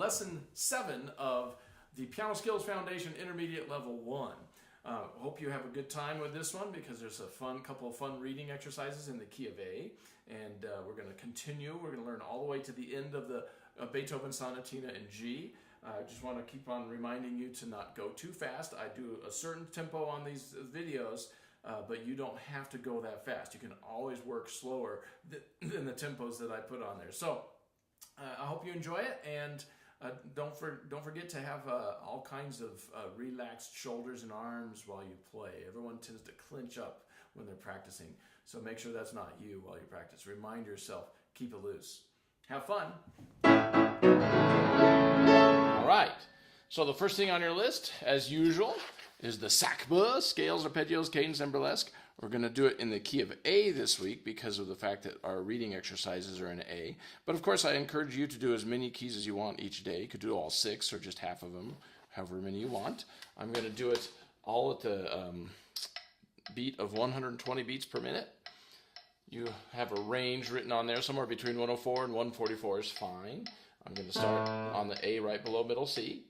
lesson 7 of the Piano Skills Foundation Intermediate Level 1. Hope you have a good time with this one because there's a couple of fun reading exercises in the key of A, and we're going to continue. We're going to learn all the way to the end of the Beethoven Sonatina in G. I just want to keep on reminding you to not go too fast. I do a certain tempo on these videos, but you don't have to go that fast. You can always work slower than the tempos that I put on there. So I hope you enjoy it, and don't forget to have all kinds of relaxed shoulders and arms while you play. Everyone tends to clench up when they're practicing, so make sure that's not you while you practice. Remind yourself, keep it loose. Have fun. All right, so the first thing on your list, as usual, is the Sacbe, scales, arpeggios, cadence, and burlesque. We're going to do it in the key of A this week because of the fact that our reading exercises are in A. But of course, I encourage you to do as many keys as you want each day. You could do all 6 or just half of them, however many you want. I'm going to do it all at the beat of 120 beats per minute. You have a range written on there, somewhere between 104 and 144 is fine. I'm going to start on the A right below middle C.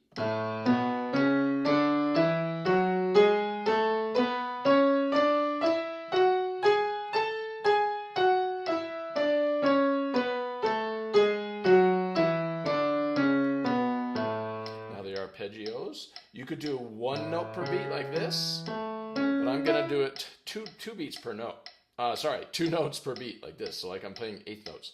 Arpeggios. You could do 1 note per beat like this, but I'm going to do it two beats per note. 2 notes per beat like this, so like I'm playing 8th notes.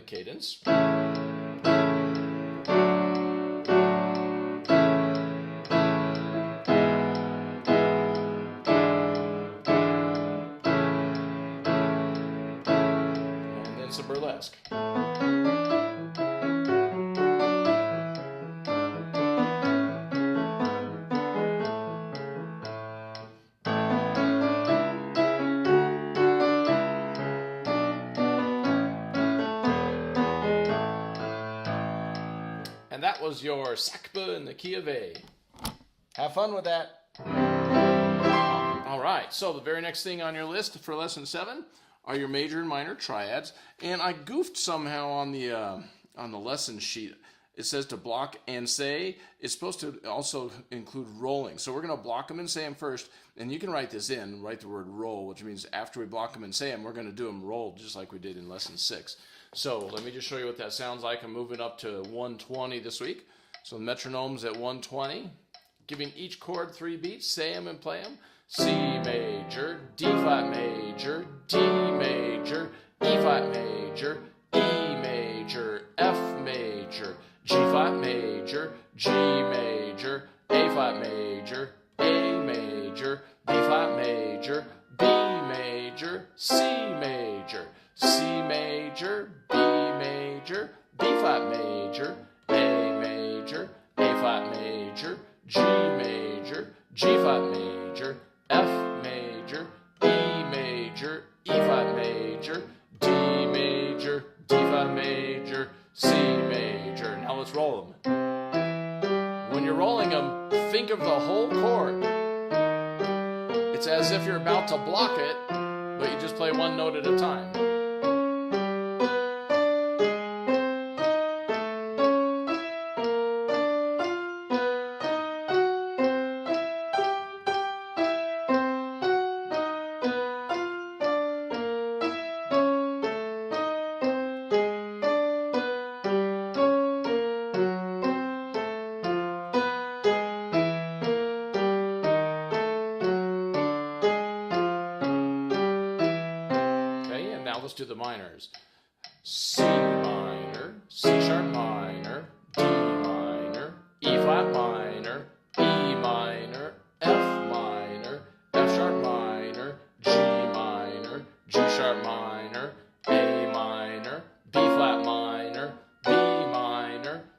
Cadence. And then some burlesque. And that was your Sacbe in the key of A. Have fun with that. All right, so the very next thing on your list for lesson 7 are your major and minor triads. And I goofed somehow on the lesson sheet. It says to block and say. It's supposed to also include rolling. So we're going to block them and say them first. And you can write this in, write the word roll, which means after we block them and say them, we're going to do them rolled just like we did in lesson 6. So let me just show you what that sounds like. I'm moving up to 120 this week. So the metronome's at 120. Giving each chord 3 beats. Say them and play them. C major, D flat major, D major, E flat major, E major, F major, G flat major, G major, A flat major, A major, B flat major, B major, C major, C major, B major, B flat major, A major, A flat major, G major, G flat major, F major, E major, E flat major, D major, D flat major, C major. Now let's roll them. When you're rolling them, think of the whole chord. It's as if you're about to block it, but you just play 1 note at a time. Let's do the minors. C minor, C sharp minor, D minor, E flat minor, E minor, F minor, F sharp minor, G minor, G sharp minor, A minor, B flat minor,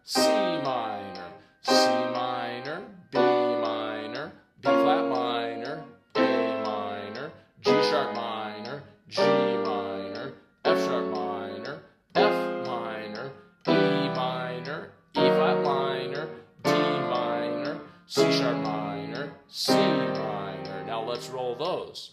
C minor, C minor, B minor, B flat minor, A minor, G sharp minor, G minor, F sharp minor, F minor, E minor, E flat minor, D minor, C sharp minor, C minor. Now let's roll those.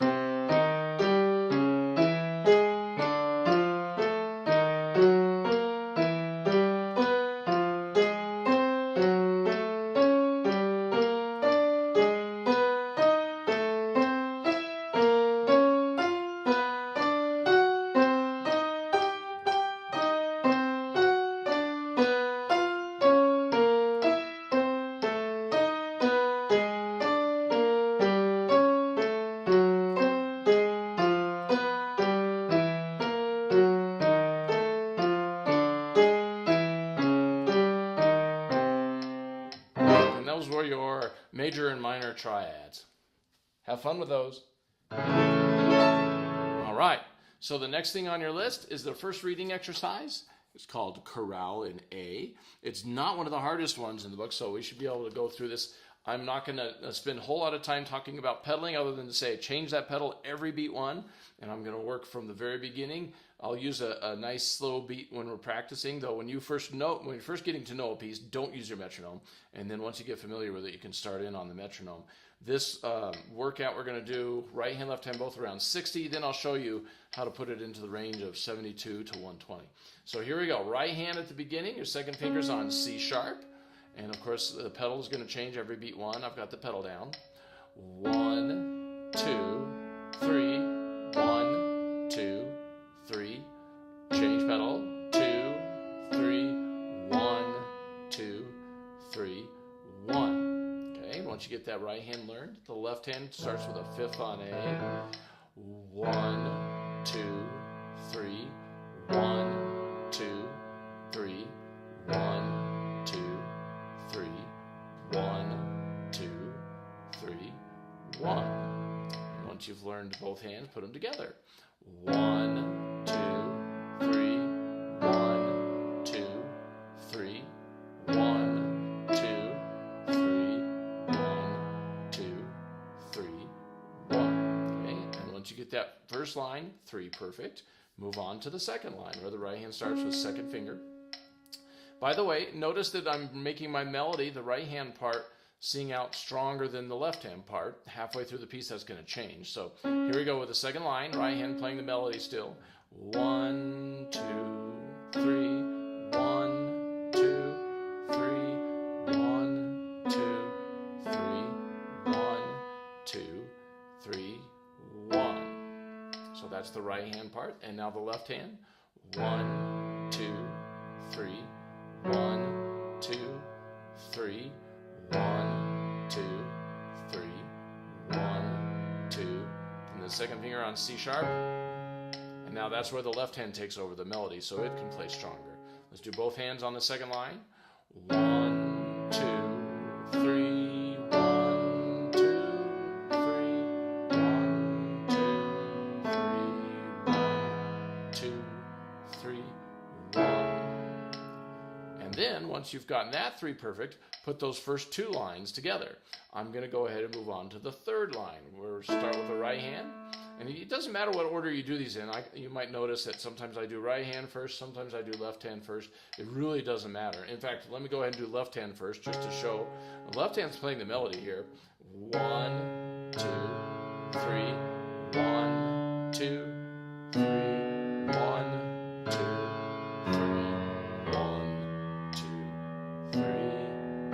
Those were your major and minor triads. Have fun with those. All right, so the next thing on your list is the first reading exercise. It's called Chorale in A. It's not one of the hardest ones in the book, so we should be able to go through this. I'm not going to spend a whole lot of time talking about pedaling other than to say change that pedal every beat one, and I'm going to work from the very beginning. I'll use a nice slow beat when we're practicing, though when you're first getting to know a piece, don't use your metronome, and then once you get familiar with it, you can start in on the metronome. This workout we're going to do right hand, left hand, both around 60, then I'll show you how to put it into the range of 72 to 120. So here we go, right hand at the beginning, your second finger's on C sharp, and of course the pedal is going to change every beat one. I've got the pedal down. 1, 2, 3, 1, 2, 3, change pedal, 2, 3, 1, 2, 3, 1. Okay, once you get that right hand learned, the left hand starts with a fifth on A. 1, 2, 3, 1, 2, 3, 1, 2, 3, 1, 2, 3, 1. And once you've learned both hands, put them together. 1, 2, 3, 1, 2, 3, 1, 2, 3, 1, 2, 3, 1. Okay, and once you get that first line, 3 perfect, move on to the second line where the right hand starts with second finger. By the way, notice that I'm making my melody, the right hand part, sing out stronger than the left hand part. Halfway through the piece, that's going to change. So here we go with the second line, right hand playing the melody still. 1, 2, 3, 1, 2, 3, 1, 2, 3, 1, 2, 3, 1. So that's the right hand part. And now the left hand. 1, 2, 3, 1, 2, 3, 1, 2, 3, 1, 2. And the second finger on C sharp. And now that's where the left hand takes over the melody, so it can play stronger. Let's do both hands on the second line. 1, 2, 3, 1, 2, 3, 1, 2, 3, 1, 2, 3, 1. And then, once you've gotten that 3 perfect, put those first 2 lines together. I'm going to go ahead and move on to the third line. We'll start with the right hand. And it doesn't matter what order you do these in. You might notice that sometimes I do right hand first, sometimes I do left hand first. It really doesn't matter. In fact, let me go ahead and do left hand first just to show. The left hand's playing the melody here. 1, 2, 3, 1, 2, 3, 1, 2, 3, 1, 2, 3,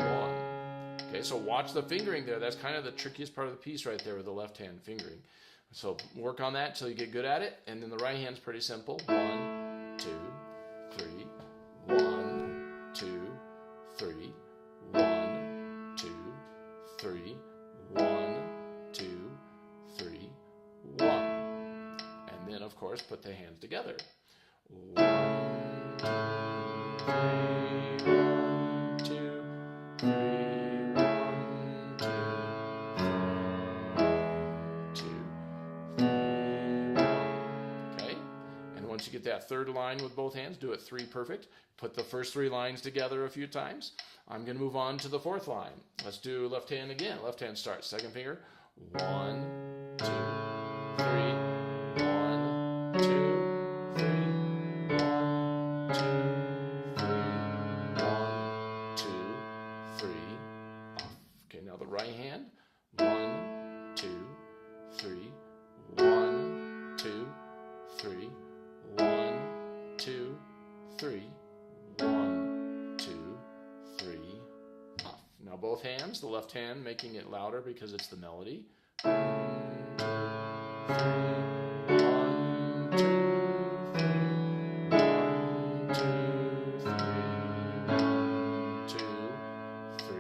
1. Okay, so watch the fingering there. That's kind of the trickiest part of the piece right there with the left hand fingering. So work on that until you get good at it. And then the right hand's pretty simple. 1, 2, 3, 1, 2, 3, 1, 2, 3, 1, 2, 3, 1. And then, of course, put the hands together. 1, 2, 3, 1, 2, 3, 1, 2, 3, 1, 2, 3, 1. Okay? And once you get that third line with both hands, do it 3 perfect. Put the first 3 lines together a few times. I'm going to move on to the 4th line. Let's do left hand again. Left hand starts. Second finger. 1, 2, 3. 1, 2, 3. 1, 2, 3. 1, 2, 3. Off. Okay, now the right hand. 1, 2, 3. 1, 2, 3. 1, 2, 3. 1, 2, 3. Off. Now both hands, the left hand making it louder because it's the melody. 1, 2, 3. 1, 2, 3. 1, 2, 3. 1, 2, 3.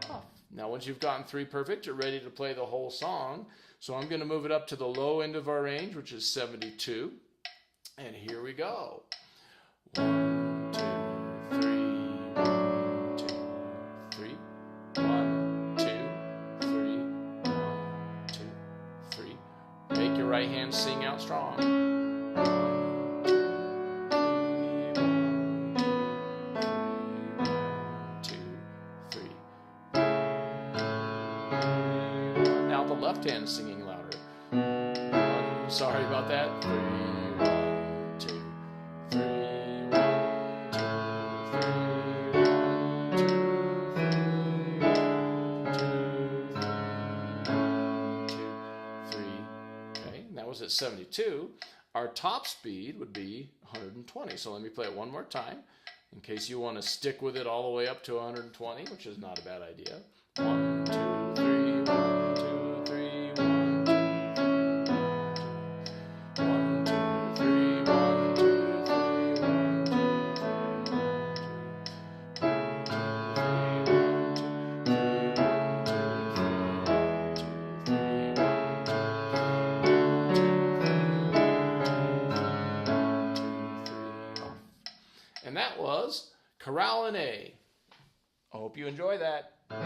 Off. Now once you've gotten 3 perfect, you're ready to play the whole song. So I'm going to move it up to the low end of our range, which is 72. And here we go. 1, 2, 3. 1, 2, 3. 1, 2, 3. 1, 2, 3. Make your right hand sing out strong. 1, 2, 3. 1, 2, 3. 1, 2, 3. Now the left hand is singing louder. Sorry about that. 3, 1, 2, 3, 1, 2, 3, 1, 2, 3. Okay, that was at 72. Our top speed would be 120. So let me play it one more time in case you want to stick with it all the way up to 120, which is not a bad idea. 1, 2, 3, 1, 2, 3, 1, 2, 1, 2, 3, 1, 2, 3, 1, 2, 3. And that was Chorale in A. I hope you enjoy that. All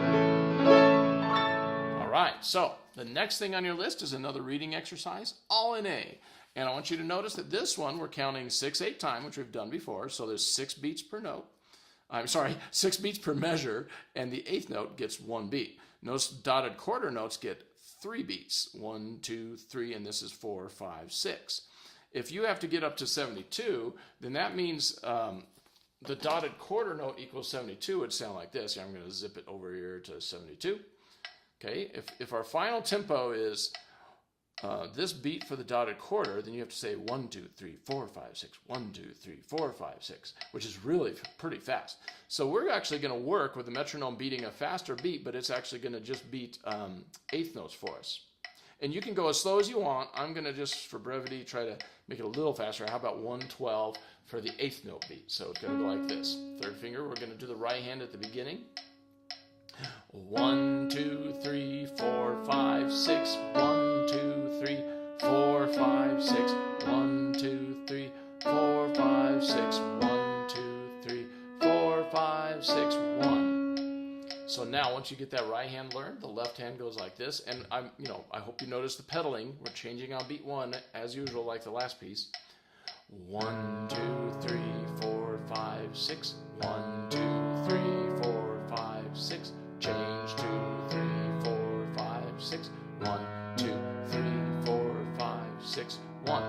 right, so the next thing on your list is another reading exercise, all in A. And I want you to notice that this one we're counting 6/8 time, which we've done before. So there's 6 beats per note. 6 beats per measure, and the 8th note gets 1 beat. Notice dotted quarter notes get 3 beats. 1, 2, 3, and this is 4, 5, 6. If you have to get up to 72, then that means the dotted quarter note equals 72 would sound like this. I'm going to zip it over here to 72. Okay, if our final tempo is this beat for the dotted quarter, then you have to say 1, 2, 3, 4, 5, 6, 1, 2, 3, 4, 5, 6, which is really pretty fast. So we're actually going to work with the metronome beating a faster beat, but it's actually going to just beat 8th notes for us. And you can go as slow as you want. I'm going to just, for brevity, try to make it a little faster. How about 112 for the 8th note beat? So it's going to go like this. Third finger, we're going to do the right hand at the beginning. 1, 2, 3, 4, 5, 6. 1, 2, 3, 4, 5, 6. 1, 2, 3, 4, 5, 6. 1, 2, 3, 4, 5, 6, 1. So now, once you get that right hand learned, the left hand goes like this. And I hope you notice the pedaling. We're changing on beat 1 as usual, like the last piece. 1, 2, 3, 4, 5, 6. 1, 2, 3, 4, 5, 6. Change 2, 3, 4, 5, 6. 1, 2, 3, 4, 5, 6, 1.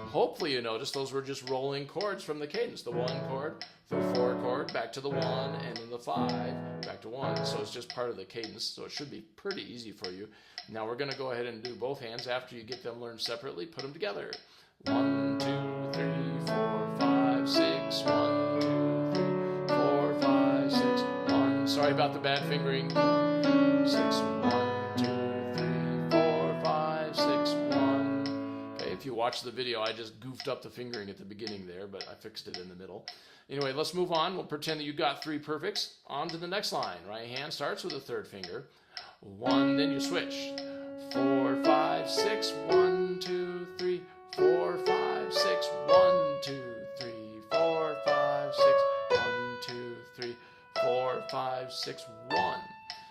Hopefully you notice those were just rolling chords from the cadence. The 1 chord, the 4 chord, back to the 1, and then the 5, back to 1. So it's just part of the cadence, so it should be pretty easy for you. Now we're going to go ahead and do both hands after you get them learned separately. Put them together. 1, 2, 3, 4, 5, 6. 1, 2, 3, 4, 5, 6. 1. Sorry about the bad fingering. 6, 1, 2, 3, 4, 5, 6, 1. Okay, if you watch the video, I just goofed up the fingering at the beginning there, but I fixed it in the middle. Anyway, let's move on. We'll pretend that you got 3 perfects. On to the next line. Right hand starts with the third finger. 1, then you switch. 4, 5, 6. 1, 2, 3, 4, 5, 6. 1, 2, 3, 4, 5, 6. 1, 2, 3, 4, 5, 6, 1.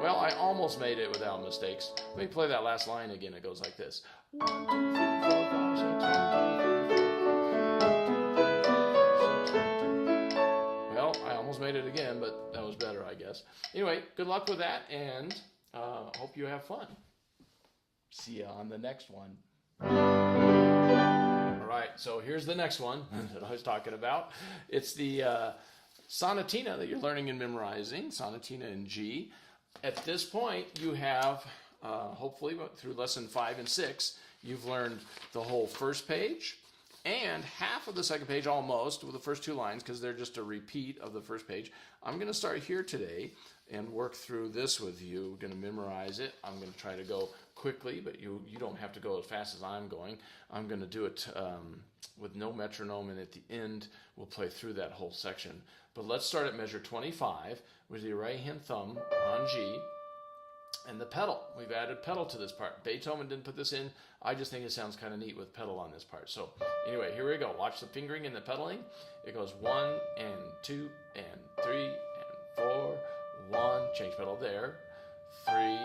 Well, I almost made it without mistakes. Let me play that last line again. It goes like this. 1, 2, 3, 4, 5, 6, 1, 2, 3, 4, 5, 6, 1, 2, 3, 4, 5, 6, 1, 2, 3. Well, I almost made it again, but that was better, I guess. Anyway, good luck with that, and hope you have fun. See you on the next one. All right, so here's the next one that I was talking about. It's the Sonatina that you're learning and memorizing, Sonatina in G. At this point, you have hopefully through lesson 5 and 6, you've learned the whole first page and half of the second page almost with the first 2 lines because they're just a repeat of the first page. I'm going to start here today and work through this with you. We're going to memorize it. I'm going to try to go quickly, but you don't have to go as fast as I'm going. I'm going to do it with no metronome, and at the end we'll play through that whole section. But let's start at measure 25 with your right hand thumb on G and the pedal. We've added pedal to this part. Beethoven didn't put this in. I just think it sounds kind of neat with pedal on this part. So anyway, here we go. Watch the fingering and the pedaling. It goes 1 and 2 and 3 and 4, 1, change pedal there, 3,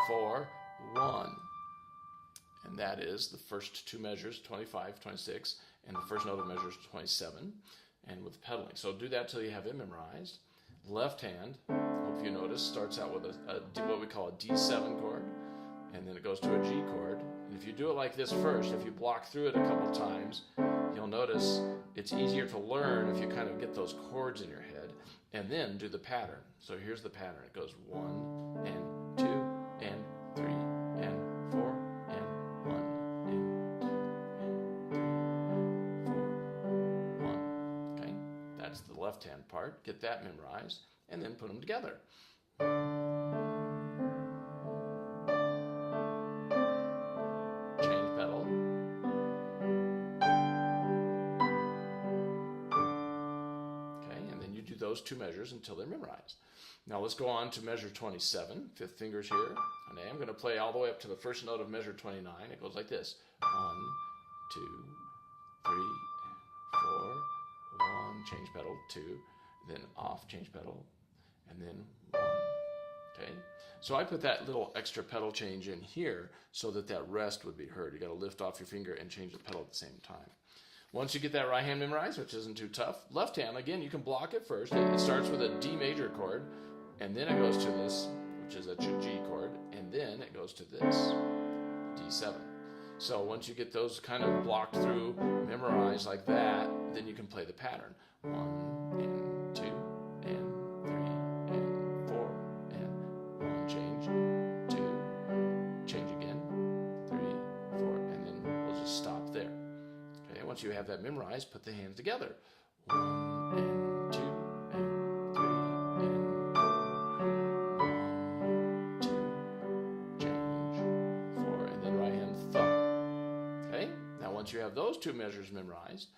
4, 1. And that is the first 2 measures, 25, 26, and the first note of measure is 27, and with pedaling. So do that till you have it memorized. Left hand, hope you notice, starts out with what we call a D7 chord, and then it goes to a G chord. And if you do it like this first, if you block through it a couple times, you'll notice it's easier to learn if you kind of get those chords in your head, and then do the pattern. So here's the pattern. It goes 1 and 2 and 3 and 4 and 1 and 2 and 3 and 4, 1. Okay, that's the left-hand part. Get that memorized, and then put them together. Change pedal. Okay, and then you do those 2 measures until they're memorized. Now let's go on to measure 27, 5th finger's here on A. I'm going to play all the way up to the first note of measure 29. It goes like this. 1, 2, 3, 4, 1, change pedal, 2, then off, change pedal, and then 1. Okay? So I put that little extra pedal change in here so that that rest would be heard. You got to lift off your finger and change the pedal at the same time. Once you get that right hand memorized, which isn't too tough, left hand, again, you can block it first. It starts with a D major chord, and then it goes to this, which is a G chord, and then it goes to this, D7. So once you get those kind of blocked through, memorized like that, then you can play the pattern. 1 and 2 and 3 and 4 and 1, change, 2, change again, 3, 4, and then we'll just stop there. Okay, once you have that memorized, put the hands together. 1 and 2 and 3 and 4, 1, 2, change, 4, and then right hand thumb. Okay, now once you have those 2 measures memorized,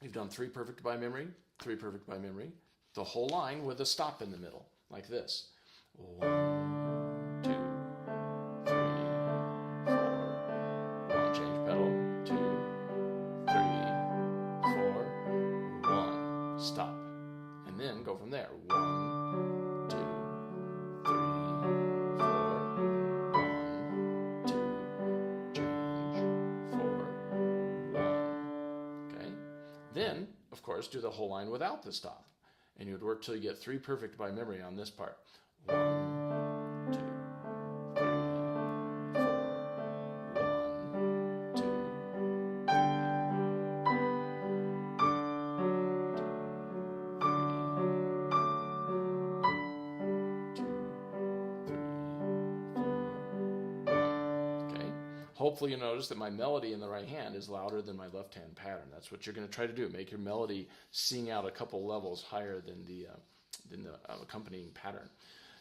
you've done 3 perfect by memory, 3 perfect by memory, the whole line with a stop in the middle, like this. 1, 2, 3, 4, 1, change pedal, 2, 3, 4, 1, stop. And then go from there. 1, 2, 3, 4, 1, 2, change, 4, 1. Okay? Then, of course, do the whole line without the stop. And you would work till you get 3 perfect by memory on this part. 1, 2, 3, 4, 1, 2, 3, 1. Okay. Hopefully you notice that my melody in the right hand is louder than my left hand pattern. That's what you're going to try to do. Make your melody sing out a couple levels higher than the accompanying pattern.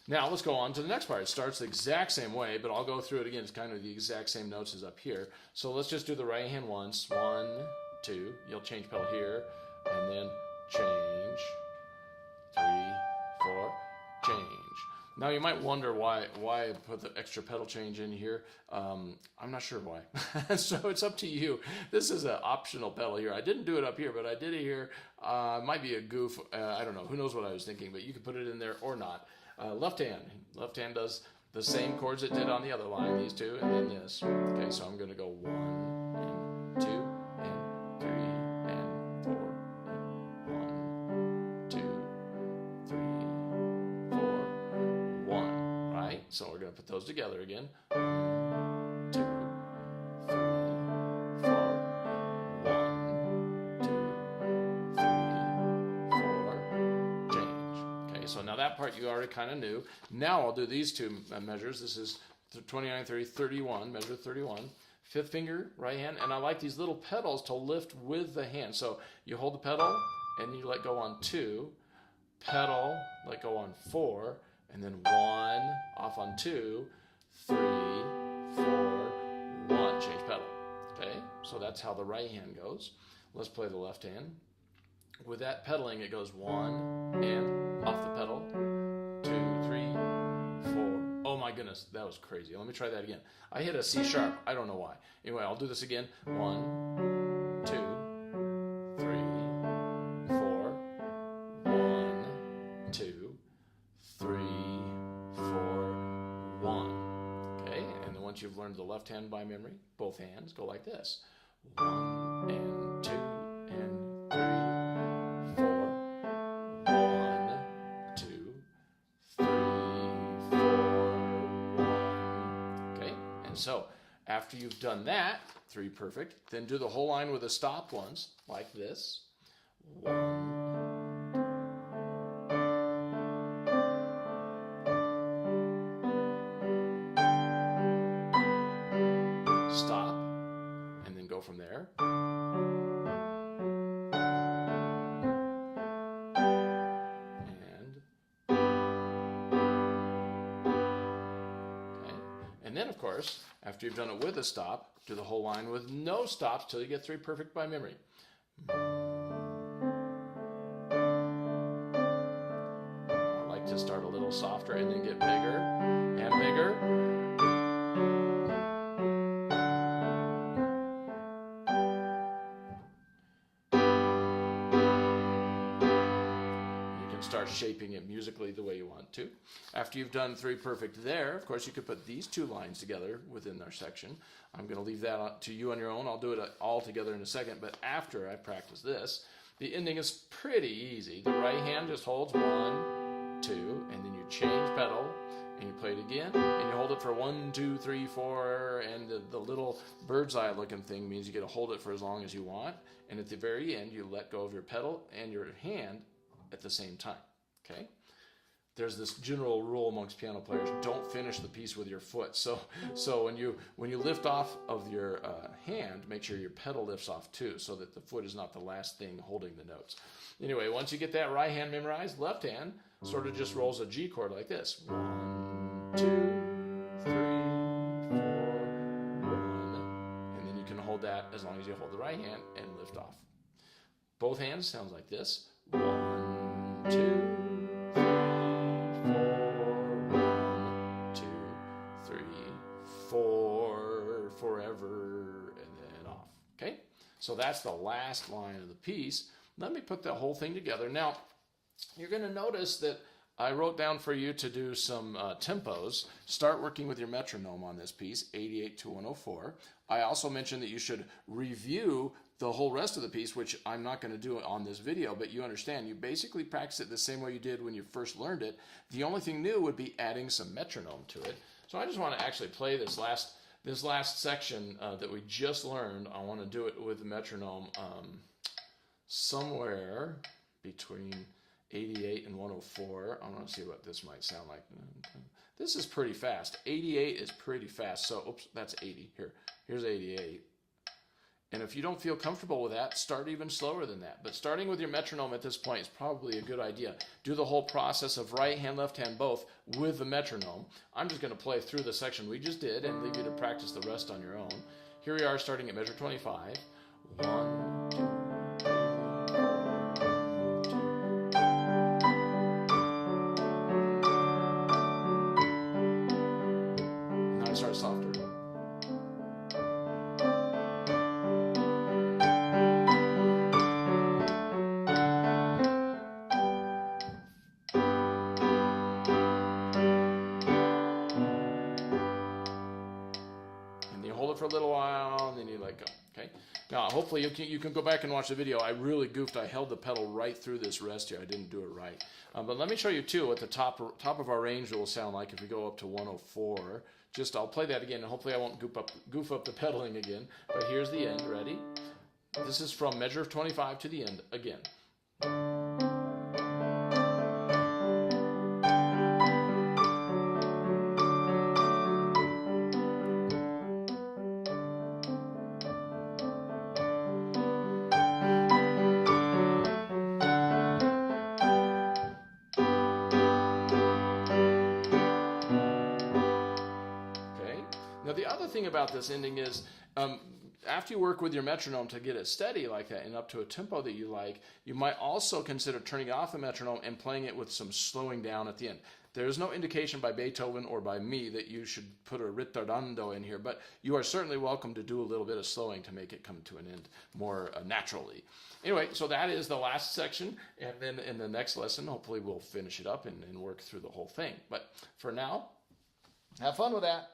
Now let's go on to the next part. It starts the exact same way, but I'll go through it again. It's kind of the exact same notes as up here. So let's just do the right hand once. 1, 2. You'll change pedal here, and then change. 3, 4, change. Now you might wonder why I put the extra pedal change in here. I'm not sure why. So it's up to you. This is an optional pedal here. I didn't do it up here, but I did it here. Might be a goof. I don't know. Who knows what I was thinking, but you can put it in there or not. Left hand does the same chords it did on the other line, these 2, and then this. Okay, so I'm going to go 1 and 2 and 3 and 4 and 1, 2, 3, 4, 1. Right? So we're going to put those together again. 1, 2, 3, 4, 1, 2, 3, 4, change. Okay, so now that part part you already kind of knew. Now I'll do these two measures. This is 29, 30, 31, measure 31. Fifth finger, right hand, and I like these little pedals to lift with the hand. So you hold the pedal, and you let go on 2, pedal, let go on 4, and then 1, off on 2, 3, 4, 1, change pedal. Okay, so that's how the right hand goes. Let's play the left hand. With that pedaling, it goes 1, and off the pedal, 2, 3, 4. Oh my goodness, that was crazy. Let me try that again. I hit a C sharp. I don't know why. Anyway, I'll do this again. 1, 2, 3, 4. 1, 2, 3, 4, 1. Okay, and then once you've learned the left hand by memory, both hands go like this. 1 and 2 and 3, 4. 1, 2, 3, 4, 1. Okay, and so after you've done that, 3 perfect, then do the whole line with a stop once, like this. 1. Stop, and then go from there. And then, of course, after you've done it with a stop, do the whole line with no stops till you get 3 perfect by memory. I like to start a little softer and then get bigger and bigger. Start shaping it musically the way you want to. After you've done 3 perfect there, of course, you could put these 2 lines together within their section. I'm going to leave that to you on your own. I'll do it all together in a second, but after I practice this, the ending is pretty easy. The right hand just holds 1, 2, and then you change pedal, and you play it again, and you hold it for 1, 2, 3, 4, and the little bird's eye looking thing means you get to hold it for as long as you want, and at the very end, you let go of your pedal and your hand at the same time. Okay, there's this general rule amongst piano players: don't finish the piece with your foot. So when you lift off of your hand, make sure your pedal lifts off too, so that the foot is not the last thing holding the notes. Anyway, once you get that right hand memorized, left hand sort of just rolls a G chord like this: 1, 2, 3, 4, 1, and then you can hold that as long as you hold the right hand and lift off. Both hands sounds like this: 1, 2, 3, 4, 1, 2, 3, 4, forever, and then off. Okay, so that's the last line of the piece. Let me put the whole thing together. Now, you're going to notice that I wrote down for you to do some tempos. Start working with your metronome on this piece, 88 to 104. I also mentioned that you should review the whole rest of the piece, which I'm not going to do on this video, but you understand, you basically practice it the same way you did when you first learned it. The only thing new would be adding some metronome to it. So I just want to actually play this last section that we just learned. I want to do it with the metronome somewhere between 88 and 104. I want to see what this might sound like. This is pretty fast. 88 is pretty fast. So, oops, that's 80. Here's 88. And if you don't feel comfortable with that, start even slower than that. But starting with your metronome at this point is probably a good idea. Do the whole process of right hand, left hand, both with the metronome. I'm just going to play through the section we just did and leave you to practice the rest on your own. Here we are starting at measure 25. 1, 2, 3, 4, 2. Now I start softer. For a little while, and then you let go. Okay. Now, hopefully you can go back and watch the video. I really goofed. I held the pedal right through this rest here. I didn't do it right. But let me show you too what the top of our range will sound like if we go up to 104. I'll play that again, and hopefully I won't goof up the pedaling again. But here's the end. Ready? This is from measure 25 to the end again. the other thing about this ending is, after you work with your metronome to get it steady like that and up to a tempo that you like, you might also consider turning off the metronome and playing it with some slowing down at the end. There's no indication by Beethoven or by me that you should put a ritardando in here, but you are certainly welcome to do a little bit of slowing to make it come to an end more naturally. Anyway, so that is the last section, and then in the next lesson, hopefully we'll finish it up and work through the whole thing. But for now, have fun with that.